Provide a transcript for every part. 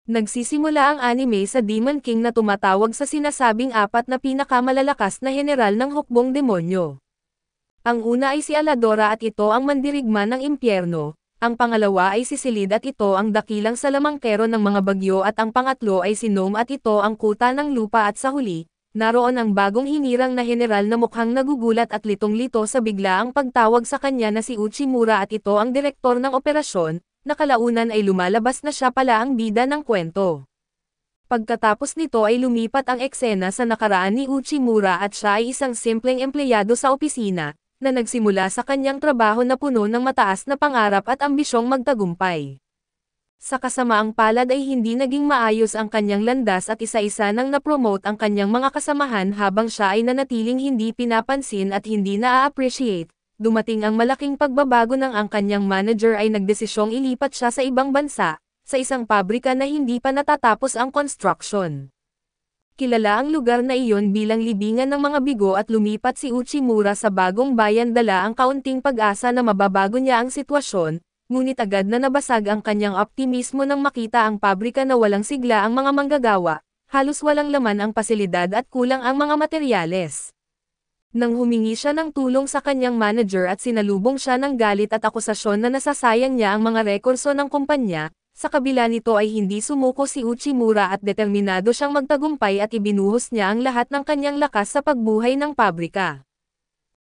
Nagsisimula ang anime sa Demon King na tumatawag sa sinasabing apat na pinakamalalakas na heneral ng hukbong demonyo. Ang una ay si Aladora at ito ang mandirigma ng impyerno, ang pangalawa ay si Silid at ito ang dakilang salamangkero ng mga bagyo at ang pangatlo ay si Gnome at ito ang kuta ng lupa at sa huli, naroon ang bagong hinirang na heneral na mukhang nagugulat at litong-lito sa biglaang pagtawag sa kanya na si Uchimura at ito ang direktor ng operasyon. Nakalaunan ay lumalabas na siya pala ang bida ng kwento. Pagkatapos nito ay lumipat ang eksena sa nakaraan ni Uchimura at siya ay isang simpleng empleyado sa opisina, na nagsimula sa kanyang trabaho na puno ng mataas na pangarap at ambisyong magtagumpay. Sa kasamaang palad ay hindi naging maayos ang kanyang landas at isa-isa nang napromote ang kanyang mga kasamahan habang siya ay nanatiling hindi pinapansin at hindi na-appreciate. Dumating ang malaking pagbabago nang ang kanyang manager ay nagdesisyong ilipat siya sa ibang bansa, sa isang pabrika na hindi pa natatapos ang construction. Kilala ang lugar na iyon bilang libingan ng mga bigo at lumipat si Uchimura sa bagong bayan dala ang kaunting pag-asa na mababago niya ang sitwasyon, ngunit agad na nabasag ang kanyang optimismo nang makita ang pabrika na walang sigla ang mga manggagawa, halos walang laman ang pasilidad at kulang ang mga materyales. Nang humingi siya ng tulong sa kanyang manager at sinalubong siya ng galit at akusasyon na nasasayang niya ang mga rekurso ng kumpanya, sa kabila nito ay hindi sumuko si Uchimura at determinado siyang magtagumpay at ibinuhos niya ang lahat ng kanyang lakas sa pagbuhay ng pabrika.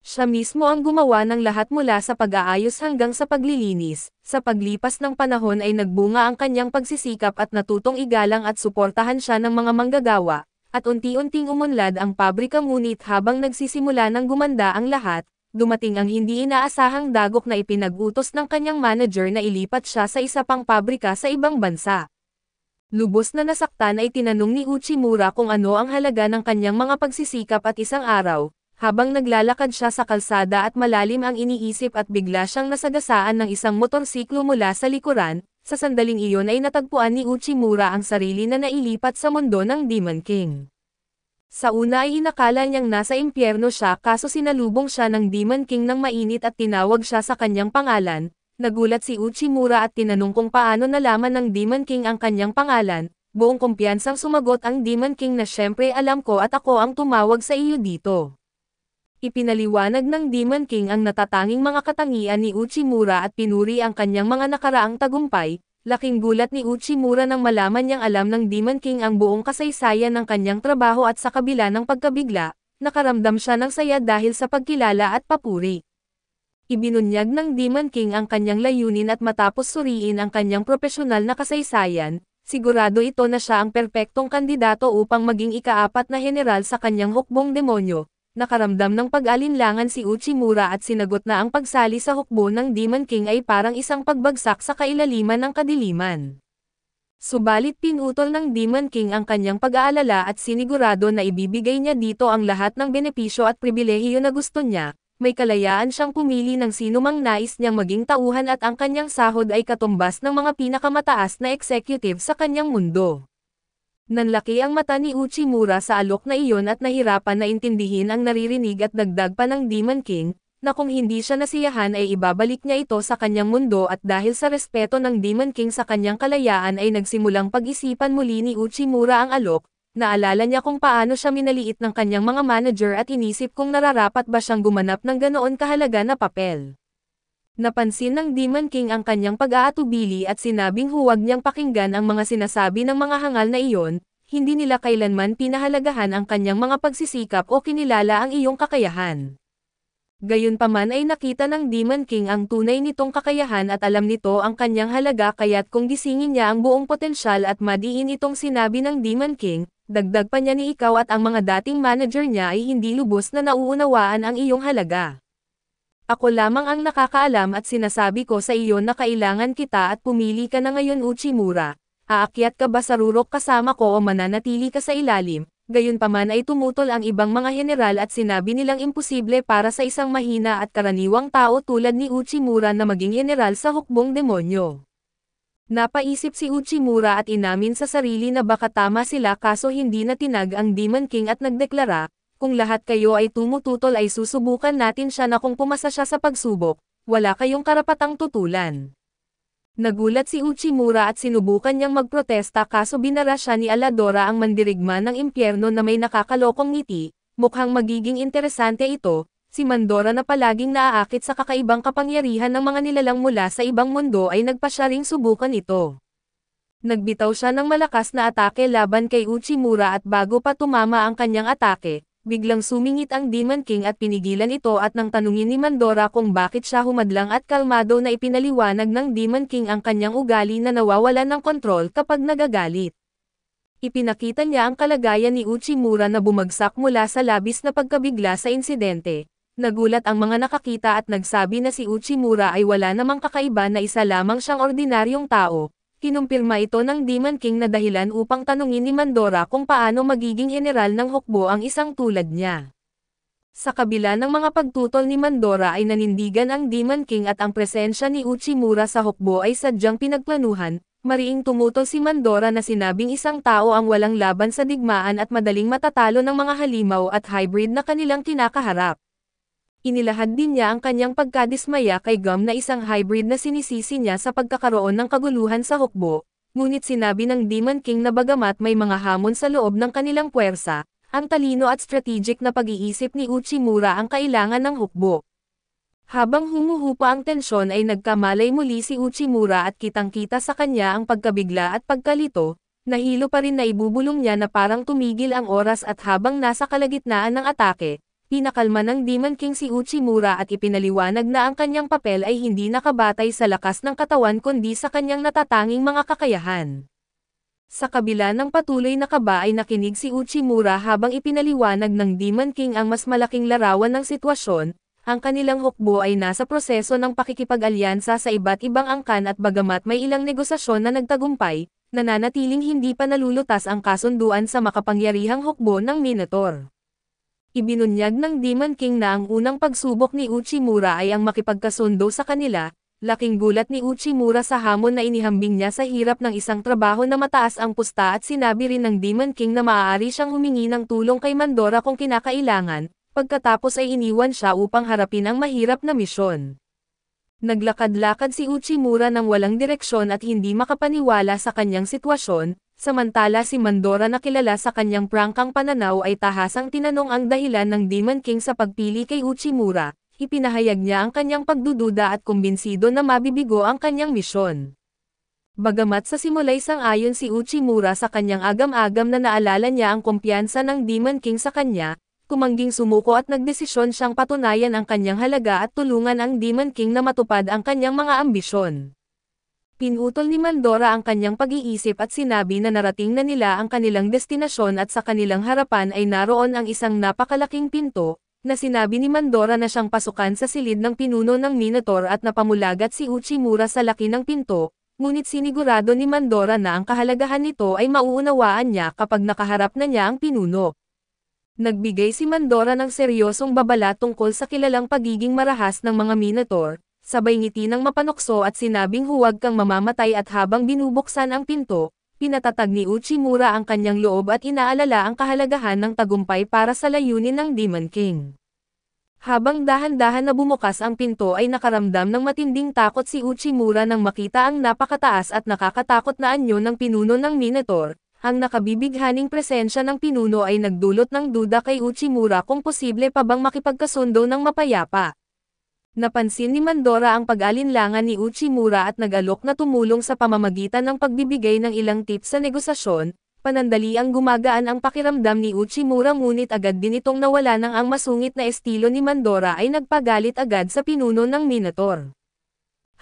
Siya mismo ang gumawa ng lahat mula sa pag-aayos hanggang sa paglilinis. Sa paglipas ng panahon ay nagbunga ang kanyang pagsisikap at natutong igalang at suportahan siya ng mga manggagawa. At unti-unting umunlad ang pabrika ngunit habang nagsisimula ng gumanda ang lahat, dumating ang hindi inaasahang dagok na ipinag-utos ng kanyang manager na ilipat siya sa isa pang pabrika sa ibang bansa. Lubos na nasaktan ay tinanong ni Uchimura kung ano ang halaga ng kanyang mga pagsisikap at isang araw, habang naglalakad siya sa kalsada at malalim ang iniisip at bigla siyang nasagasaan ng isang motorsiklo mula sa likuran. Sa sandaling iyon ay natagpuan ni Uchimura ang sarili na nailipat sa mundo ng Demon King. Sa una ay inakala niyang nasa impyerno siya kaso sinalubong siya ng Demon King ng mainit at tinawag siya sa kanyang pangalan. Nagulat si Uchimura at tinanong kung paano nalaman ng Demon King ang kanyang pangalan. Buong kumpiyansang sumagot ang Demon King na syempre alam ko at ako ang tumawag sa iyo dito. Ipinaliwanag ng Demon King ang natatanging mga katangian ni Uchimura at pinuri ang kanyang mga nakaraang tagumpay. Laking gulat ni Uchimura nang malaman niyang alam ng Demon King ang buong kasaysayan ng kanyang trabaho at sa kabila ng pagkabigla, nakaramdam siya ng saya dahil sa pagkilala at papuri. Ibinunyag ng Demon King ang kanyang layunin at matapos suriin ang kanyang propesyonal na kasaysayan, sigurado ito na siya ang perpektong kandidato upang maging ikaapat na heneral sa kanyang hukbong demonyo. Nakaramdam ng pag-alinlangan si Uchimura at sinagot na ang pagsali sa hukbo ng Demon King ay parang isang pagbagsak sa kailaliman ng kadiliman. Subalit pinutol ng Demon King ang kanyang pag-aalala at sinigurado na ibibigay niya dito ang lahat ng benepisyo at pribilehiyo na gusto niya. May kalayaan siyang pumili ng sinumang nais niyang maging tauhan at ang kanyang sahod ay katumbas ng mga pinakamataas na executive sa kanyang mundo. Nanlaki ang mata ni Uchimura sa alok na iyon at nahirapan na intindihin ang naririnig at dagdag pa ng Demon King, na kung hindi siya nasiyahan ay ibabalik niya ito sa kanyang mundo at dahil sa respeto ng Demon King sa kanyang kalayaan ay nagsimulang pag-isipan muli ni Uchimura ang alok, naalala niya kung paano siya minaliit ng kanyang mga manager at inisip kung nararapat ba siyang gumanap ng ganoon kahalaga na papel. Napansin ng Demon King ang kanyang pag-aatubili at sinabing huwag niyang pakinggan ang mga sinasabi ng mga hangal na iyon, hindi nila kailanman pinahalagahan ang kanyang mga pagsisikap o kinilala ang iyong kakayahan. Gayunpaman ay nakita ng Demon King ang tunay nitong kakayahan at alam nito ang kanyang halaga kaya't kung gisingin niya ang buong potensyal at madiin itong sinabi ng Demon King, dagdag pa niya ni ikaw at ang mga dating manager niya ay hindi lubos na nauunawaan ang iyong halaga. Ako lamang ang nakakaalam at sinasabi ko sa iyo na kailangan kita at pumili ka na ngayon Uchimura. Aakyat ka ba sa rurok kasama ko o mananatili ka sa ilalim? Gayunpaman ay tumutol ang ibang mga heneral at sinabi nilang imposible para sa isang mahina at karaniwang tao tulad ni Uchimura na maging heneral sa hukbong demonyo. Napaisip si Uchimura at inamin sa sarili na baka tama sila kaso hindi na tinag ang Demon King at nagdeklara, kung lahat kayo ay tumututol ay susubukan natin siya na kung pumasa siya sa pagsubok, wala kayong karapatang tutulan. Nagulat si Uchimura at sinubukan niyang magprotesta kaso binara siya ni Aladora ang mandirigma ng impyerno na may nakakalokong ngiti. Mukhang magiging interesante ito, si Mandora na palaging naaakit sa kakaibang kapangyarihan ng mga nilalang mula sa ibang mundo ay nagpasya ring subukan ito. Nagbitaw siya ng malakas na atake laban kay Uchimura at bago pa tumama ang kanyang atake, biglang sumingit ang Demon King at pinigilan ito at nang tanungin ni Mandora kung bakit siya humadlang at kalmado na ipinaliwanag ng Demon King ang kanyang ugali na nawawalan ng kontrol kapag nagagalit. Ipinakita niya ang kalagayan ni Uchimura na bumagsak mula sa labis na pagkabigla sa insidente. Nagulat ang mga nakakita at nagsabi na si Uchimura ay wala namang kakaiba na isa lamang siyang ordinaryong tao. Kinumpirma ito ng Demon King na dahilan upang tanungin ni Mandora kung paano magiging general ng hukbo ang isang tulad niya. Sa kabila ng mga pagtutol ni Mandora ay nanindigan ang Demon King at ang presensya ni Uchimura sa hukbo ay sadyang pinagplanuhan. Mariing tumutol si Mandora na sinabing isang tao ang walang laban sa digmaan at madaling matatalo ng mga halimaw at hybrid na kanilang kinakaharap. Inilahad din niya ang kanyang pagkadismaya kay Gum na isang hybrid na sinisisi niya sa pagkakaroon ng kaguluhan sa hukbo, ngunit sinabi ng Demon King na bagamat may mga hamon sa loob ng kanilang puwersa, ang talino at strategic na pag-iisip ni Uchimura ang kailangan ng hukbo. Habang humuhupa ang tensyon ay nagkamalay muli si Uchimura at kitang-kita sa kanya ang pagkabigla at pagkalito, nahilo pa rin na ibubulong niya na parang tumigil ang oras at habang nasa kalagitnaan ng atake, pinakalma ng Demon King si Uchimura at ipinaliwanag na ang kanyang papel ay hindi nakabatay sa lakas ng katawan kundi sa kanyang natatanging mga kakayahan. Sa kabila ng patuloy na kaba ay nakinig si Uchimura habang ipinaliwanag ng Demon King ang mas malaking larawan ng sitwasyon. Ang kanilang hukbo ay nasa proseso ng pakikipag-alyansa sa iba't ibang angkan at bagamat may ilang negosasyon na nagtagumpay, nananatiling hindi pa nalulutas ang kasunduan sa makapangyarihang hukbo ng Minotaur. Ibinunyag ng Demon King na ang unang pagsubok ni Uchimura ay ang makipagkasundo sa kanila. Laking gulat ni Uchimura sa hamon na inihambing niya sa hirap ng isang trabaho na mataas ang pusta at sinabi rin ng Demon King na maaari siyang humingi ng tulong kay Mandora kung kinakailangan. Pagkatapos ay iniwan siya upang harapin ang mahirap na misyon. Naglakad-lakad si Uchimura ng walang direksyon at hindi makapaniwala sa kanyang sitwasyon, samantala si Mandora na kilala sa kanyang prangkang pananaw ay tahasang tinanong ang dahilan ng Demon King sa pagpili kay Uchimura, ipinahayag niya ang kanyang pagdududa at kumbinsido na mabibigo ang kanyang misyon. Bagamat sa simula'y sang-ayon si Uchimura sa kanyang agam-agam na naalala niya ang kumpiyansa ng Demon King sa kanya, kumangging sumuko at nagdesisyon siyang patunayan ang kanyang halaga at tulungan ang Demon King na matupad ang kanyang mga ambisyon. Pinutol ni Mandora ang kanyang pag-iisip at sinabi na narating na nila ang kanilang destinasyon at sa kanilang harapan ay naroon ang isang napakalaking pinto, na sinabi ni Mandora na siyang pasukan sa silid ng pinuno ng Minotaur at napamulagat si Uchimura sa laki ng pinto, ngunit sinigurado ni Mandora na ang kahalagahan nito ay mauunawaan niya kapag nakaharap na niya ang pinuno. Nagbigay si Mandora ng seryosong babala tungkol sa kilalang pagiging marahas ng mga Minotaur, sabay ngiti ng mapanokso at sinabing huwag kang mamamatay at habang binubuksan ang pinto, pinatatag ni Uchimura ang kanyang loob at inaalala ang kahalagahan ng tagumpay para sa layunin ng Demon King. Habang dahan-dahan na bumukas ang pinto ay nakaramdam ng matinding takot si Uchimura nang makita ang napakataas at nakakatakot na anyo ng pinuno ng Minotaur. Ang nakabibighaning presensya ng pinuno ay nagdulot ng duda kay Uchimura kung posible pa bang makipagkasundo ng mapayapa. Napansin ni Mandora ang pag-alinlangan ni Uchimura at nag-alok na tumulong sa pamamagitan ng pagbibigay ng ilang tips sa negosasyon. Panandali ang gumagaan ang pakiramdam ni Uchimura ngunit agad din itong nawala nang ang masungit na estilo ni Mandora ay nagpagalit agad sa pinuno ng Minotaur.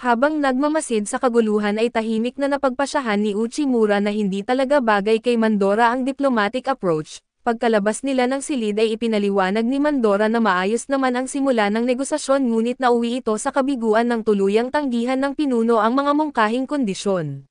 Habang nagmamasid sa kaguluhan ay tahimik na napagpasyahan ni Uchimura na hindi talaga bagay kay Mandora ang diplomatic approach. Pagkalabas nila ng silid ay ipinaliwanag ni Mandora na maayos naman ang simula ng negosasyon ngunit nauwi ito sa kabiguan ng tuluyang tanggihan ng pinuno ang mga mungkahing kondisyon.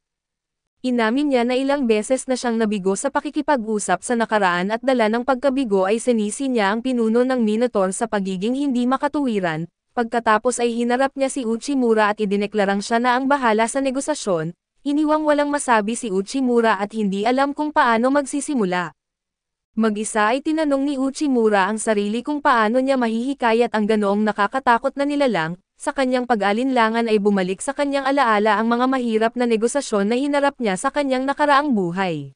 Inamin niya na ilang beses na siyang nabigo sa pakikipag-usap sa nakaraan at dala ng pagkabigo ay sinisi niya ang pinuno ng Minotaur sa pagiging hindi makatuwiran. Pagkatapos ay hinarap niya si Uchimura at idineklarang siya na ang bahala sa negosasyon, iniwang walang masabi si Uchimura at hindi alam kung paano magsisimula. Mag-isa ay tinanong ni Uchimura ang sarili kung paano niya mahihikayat ang ganoong nakakatakot na nilalang. Sa kanyang pag-alinlangan ay bumalik sa kanyang alaala ang mga mahirap na negosasyon na hinarap niya sa kanyang nakaraang buhay.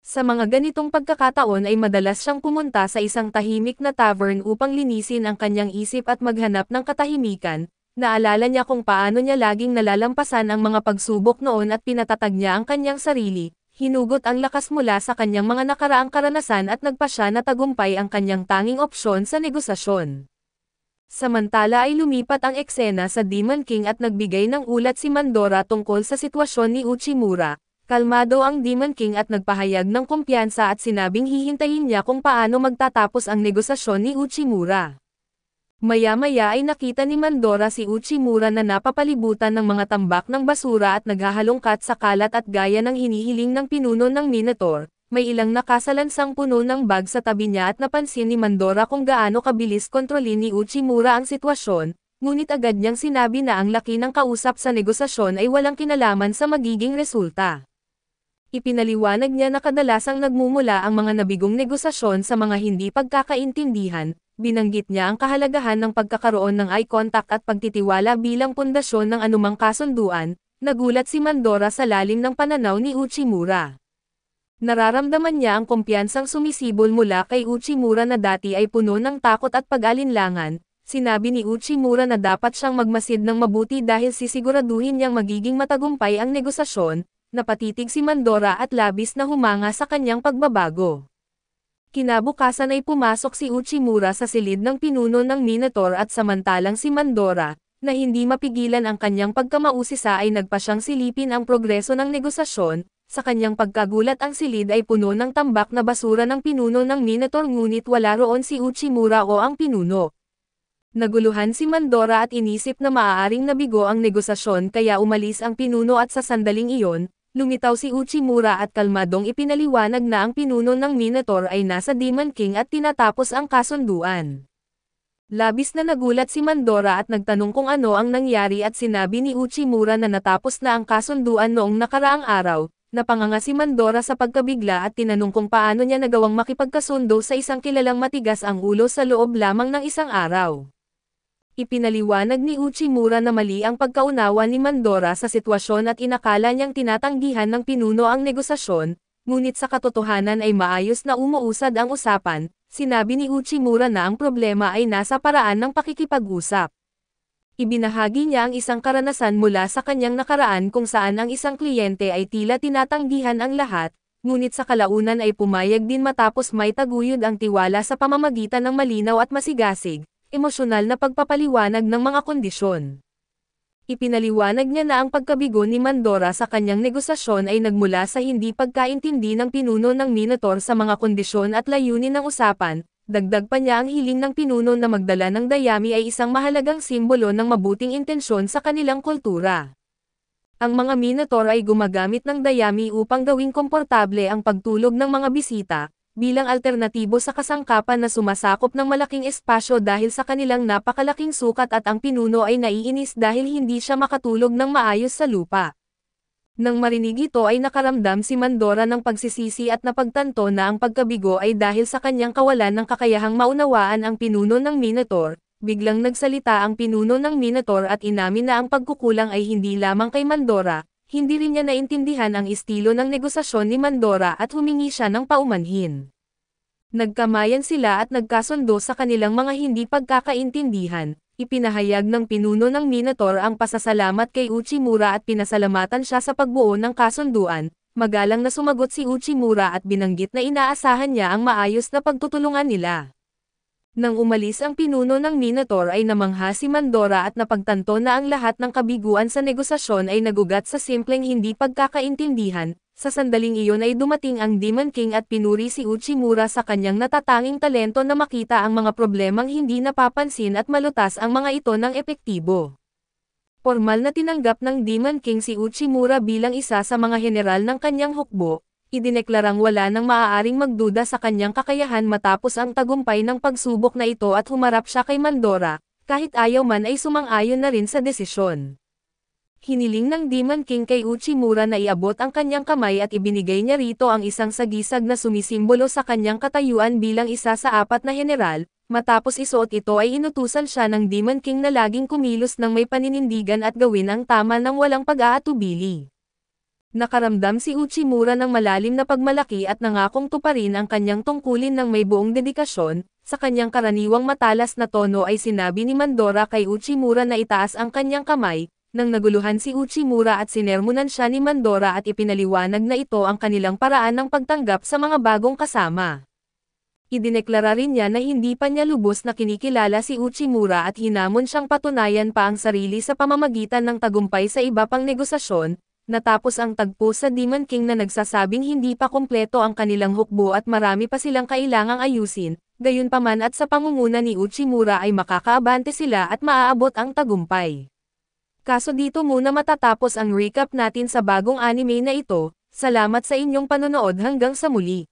Sa mga ganitong pagkakataon ay madalas siyang pumunta sa isang tahimik na tavern upang linisin ang kanyang isip at maghanap ng katahimikan. Naalala niya kung paano niya laging nalalampasan ang mga pagsubok noon at pinatatag niya ang kanyang sarili. Hinugot ang lakas mula sa kanyang mga nakaraang karanasan at nagpasya na tagumpay ang kanyang tanging opsyon sa negosasyon. Samantala ay lumipat ang eksena sa Demon King at nagbigay ng ulat si Mandora tungkol sa sitwasyon ni Uchimura. Kalmado ang Demon King at nagpahayag ng kumpiyansa at sinabing hihintayin niya kung paano magtatapos ang negosasyon ni Uchimura. Maya-maya ay nakita ni Mandora si Uchimura na napapalibutan ng mga tambak ng basura at naghahalongkat sa kalat at gaya ng hinihiling ng pinuno ng Minotaur. May ilang nakasalansang puno ng bag sa tabi niya at napansin ni Mandora kung gaano kabilis kontrolin ni Uchimura ang sitwasyon, ngunit agad niyang sinabi na ang laki ng kausap sa negosasyon ay walang kinalaman sa magiging resulta. Ipinaliwanag niya na kadalasang nagmumula ang mga nabigong negosasyon sa mga hindi pagkakaintindihan, binanggit niya ang kahalagahan ng pagkakaroon ng eye contact at pagtitiwala bilang pundasyon ng anumang kasunduan. Nagulat si Mandora sa lalim ng pananaw ni Uchimura. Nararamdaman niya ang kumpiyansang sumisibol mula kay Uchimura na dati ay puno ng takot at pag-alinlangan. Sinabi ni Uchimura na dapat siyang magmasid ng mabuti dahil sisiguraduhin niyang magiging matagumpay ang negosasyon. Napatitig si Mandora at labis na humanga sa kanyang pagbabago. Kinabukasan ay pumasok si Uchimura sa silid ng pinuno ng Minotaur at samantalang si Mandora, na hindi mapigilan ang kanyang pagkamausisa ay nagpa siyang silipin ang progreso ng negosasyon. Sa kanyang pagkagulat ang silid ay puno ng tambak na basura ng pinuno ng Minotaur ngunit wala roon si Uchimura o ang pinuno. Naguluhan si Mandora at inisip na maaaring nabigo ang negosasyon kaya umalis ang pinuno at sa sandaling iyon, lumitaw si Uchimura at kalmadong ipinaliwanag na ang pinuno ng Minotaur ay nasa Demon King at tinatapos ang kasunduan. Labis na nagulat si Mandora at nagtanong kung ano ang nangyari at sinabi ni Uchimura na natapos na ang kasunduan noong nakaraang araw. Napanganga si Mandora sa pagkabigla at tinanong kung paano niya nagawang makipagkasundo sa isang kilalang matigas ang ulo sa loob lamang ng isang araw. Ipinaliwanag ni Uchimura na mali ang pagkaunawa ni Mandora sa sitwasyon at inakala niyang tinatanggihan ng pinuno ang negosasyon, ngunit sa katotohanan ay maayos na umuusad ang usapan. Sinabi ni Uchimura na ang problema ay nasa paraan ng pakikipag-usap. Ibinahagi niya ang isang karanasan mula sa kanyang nakaraan kung saan ang isang kliyente ay tila tinatanggihan ang lahat, ngunit sa kalaunan ay pumayag din matapos may taguyod ang tiwala sa pamamagitan ng malinaw at masigasig, emosyonal na pagpapaliwanag ng mga kondisyon. Ipinaliwanag niya na ang pagkabigo ni Mandora sa kanyang negosasyon ay nagmula sa hindi pagkaintindi ng pinuno ng Minotaur sa mga kondisyon at layunin ng usapan. Dagdag pa niya ang hiling ng pinuno na magdala ng dayami ay isang mahalagang simbolo ng mabuting intensyon sa kanilang kultura. Ang mga Minotaur ay gumagamit ng dayami upang gawing komportable ang pagtulog ng mga bisita, bilang alternatibo sa kasangkapan na sumasakop ng malaking espasyo dahil sa kanilang napakalaking sukat at ang pinuno ay naiinis dahil hindi siya makatulog ng maayos sa lupa. Nang marinig ito ay nakaramdam si Mandora ng pagsisisi at napagtanto na ang pagkabigo ay dahil sa kanyang kawalan ng kakayahang maunawaan ang pinuno ng Minotaur. Biglang nagsalita ang pinuno ng Minotaur at inamin na ang pagkukulang ay hindi lamang kay Mandora, hindi rin niya naintindihan ang estilo ng negosasyon ni Mandora at humingi siya ng paumanhin. Nagkamayan sila at nagkasundo sa kanilang mga hindi pagkakaintindihan. Ipinahayag ng pinuno ng Minotaur ang pasasalamat kay Uchimura at pinasalamatan siya sa pagbuo ng kasunduan. Magalang na sumagot si Uchimura at binanggit na inaasahan niya ang maayos na pagtutulungan nila. Nang umalis ang pinuno ng Minotaur ay namangha si Mandora at napagtanto na ang lahat ng kabiguan sa negosasyon ay nagugat sa simpleng hindi pagkakaintindihan. Sa sandaling iyon ay dumating ang Demon King at pinuri si Uchimura sa kanyang natatanging talento na makita ang mga problemang hindi napapansin at malutas ang mga ito ng epektibo. Formal na tinanggap ng Demon King si Uchimura bilang isa sa mga general ng kanyang hukbo, idineklarang wala nang maaaring magduda sa kanyang kakayahan matapos ang tagumpay ng pagsubok na ito at humarap siya kay Mandora, kahit ayaw man ay sumang-ayon na rin sa desisyon. Hiniling ng Demon King kay Uchimura na iabot ang kanyang kamay at ibinigay niya rito ang isang sagisag na sumisimbolo sa kanyang katayuan bilang isa sa 4 na heneral. Matapos isuot ito ay inutusan siya ng Demon King na laging kumilos ng may paninindigan at gawin ang tama ng walang pag-aatubili. Nakaramdam si Uchimura ng malalim na pagmalaki at nangakong tuparin ang kanyang tungkulin ng may buong dedikasyon. Sa kanyang karaniwang matalas na tono ay sinabi ni Mandora kay Uchimura na itaas ang kanyang kamay. Nang naguluhan si Uchimura at sinermonan siya ni Mandora at ipinaliwanag na ito ang kanilang paraan ng pagtanggap sa mga bagong kasama. Idineklara rin niya na hindi pa niya lubos na kinikilala si Uchimura at hinamon siyang patunayan pa ang sarili sa pamamagitan ng tagumpay sa iba pang negosasyon. Natapos ang tagpo sa Demon King na nagsasabing hindi pa kumpleto ang kanilang hukbo at marami pa silang kailangang ayusin, gayunpaman at sa pangunguna ni Uchimura ay makakaabante sila at maaabot ang tagumpay. Kaso dito muna matatapos ang recap natin sa bagong anime na ito. Salamat sa inyong panonood hanggang sa muli.